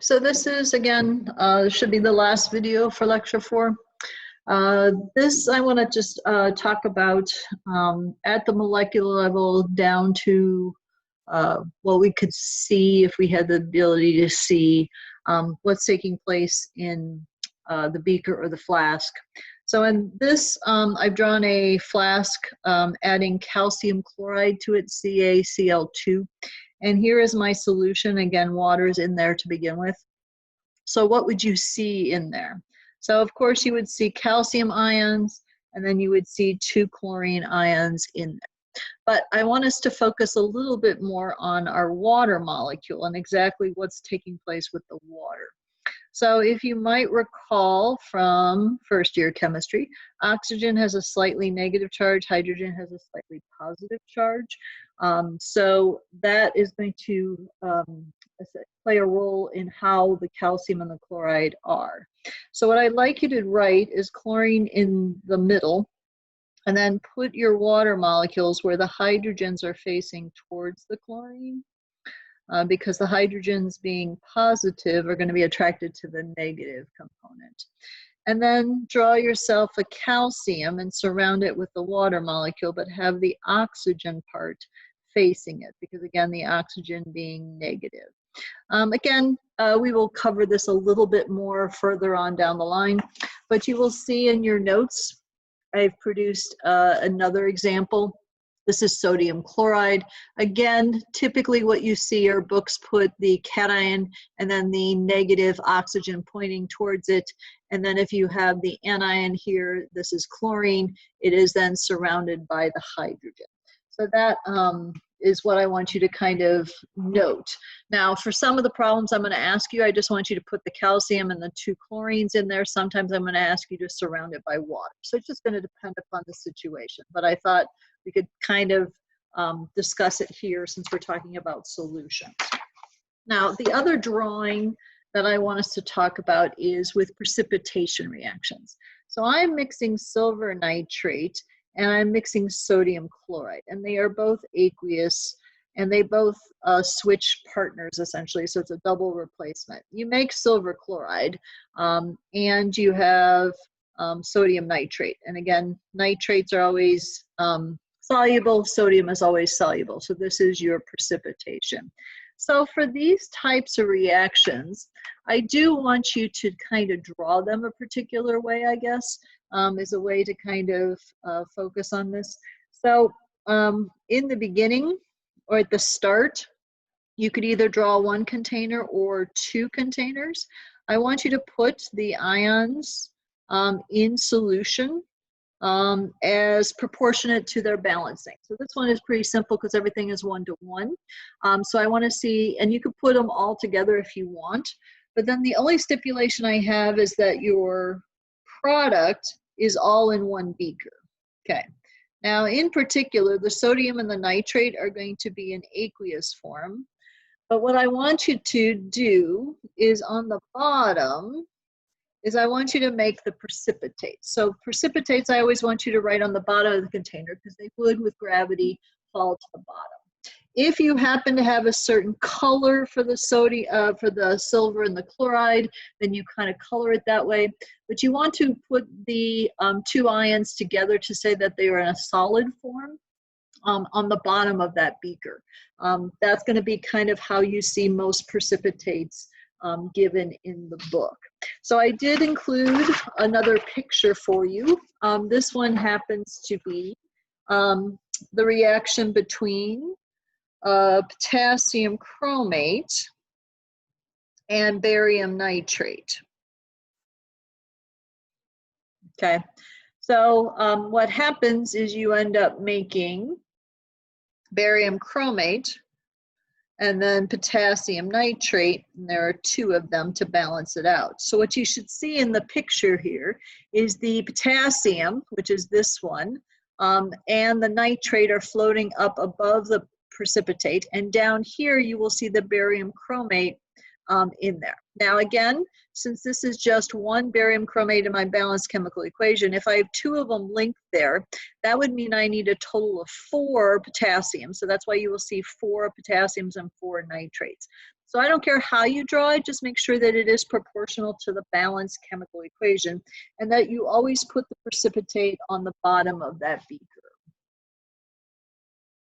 So this is, again, should be the last video for lecture 4. This I want to just talk about at the molecular level down to what we could see if we had the ability to see what's taking place in the beaker or the flask. So in this, I've drawn a flask adding calcium chloride to it, CaCl2. And here is my solution. Again, water is in there to begin with. So what would you see in there? So of course you would see calcium ions, and then you would see 2 chlorine ions in there. But I want us to focus a little bit more on our water molecule and exactly what's taking place with the water. So if you might recall from first year chemistry, oxygen has a slightly negative charge, hydrogen has a slightly positive charge. So that is going to play a role in how the calcium and the chloride are. So what I'd like you to write is chlorine in the middle, and then put your water molecules where the hydrogens are facing towards the chlorine. Because the hydrogens being positive are going to be attracted to the negative component. And then draw yourself a calcium and surround it with the water molecule, but have the oxygen part facing it, because again, the oxygen being negative. Again, we will cover this a little bit more further on down the line, but you will see in your notes, I've produced another example. This is sodium chloride. Again, typically what you see are books put the cation and then the negative oxygen pointing towards it. And then if you have the anion here, this is chlorine, it is then surrounded by the hydrogen. So that is what I want you to kind of note. Now, for some of the problems I'm going to ask you, I just want you to put the calcium and the 2 chlorines in there. Sometimes I'm going to ask you to surround it by water. So it's just going to depend upon the situation. But I thought we could kind of discuss it here since we're talking about solutions. Now, the other drawing that I want us to talk about is with precipitation reactions. So I'm mixing silver nitrate and I'm mixing sodium chloride, and they are both aqueous, and they both switch partners essentially, so it's a double replacement. You make silver chloride and you have sodium nitrate, and again, nitrates are always soluble, sodium is always soluble, so this is your precipitation. So for these types of reactions, I do want you to kind of draw them a particular way, I guess, is a way to kind of focus on this. So in the beginning or at the start, you could either draw 1 container or 2 containers. I want you to put the ions in solution as proportionate to their balancing. So this one is pretty simple because everything is 1 to 1. So I want to see, and you could put them all together if you want, but then the only stipulation I have is that your product is all in 1 beaker. Okay. Now, in particular, the sodium and the nitrate are going to be in aqueous form. But what I want you to do is on the bottom is I want you to make the precipitates. So precipitates, I always want you to write on the bottom of the container because they would, with gravity, fall to the bottom. If you happen to have a certain color for the sodium, for the silver and the chloride, then you kind of color it that way. But you want to put the 2 ions together to say that they are in a solid form on the bottom of that beaker. That's going to be kind of how you see most precipitates given in the book. So I did include another picture for you. This one happens to be the reaction between potassium chromate and barium nitrate. Okay, so what happens is you end up making barium chromate and then potassium nitrate, and there are 2 of them to balance it out. So what you should see in the picture here is the potassium, which is this one, and the nitrate are floating up above the precipitate, and down here you will see the barium chromate in there. Now again, since this is just one barium chromate in my balanced chemical equation, if I have two of them linked there, that would mean I need a total of 4 potassiums. So that's why you will see 4 potassiums and 4 nitrates. So I don't care how you draw it, just make sure that it is proportional to the balanced chemical equation and that you always put the precipitate on the bottom of that beaker.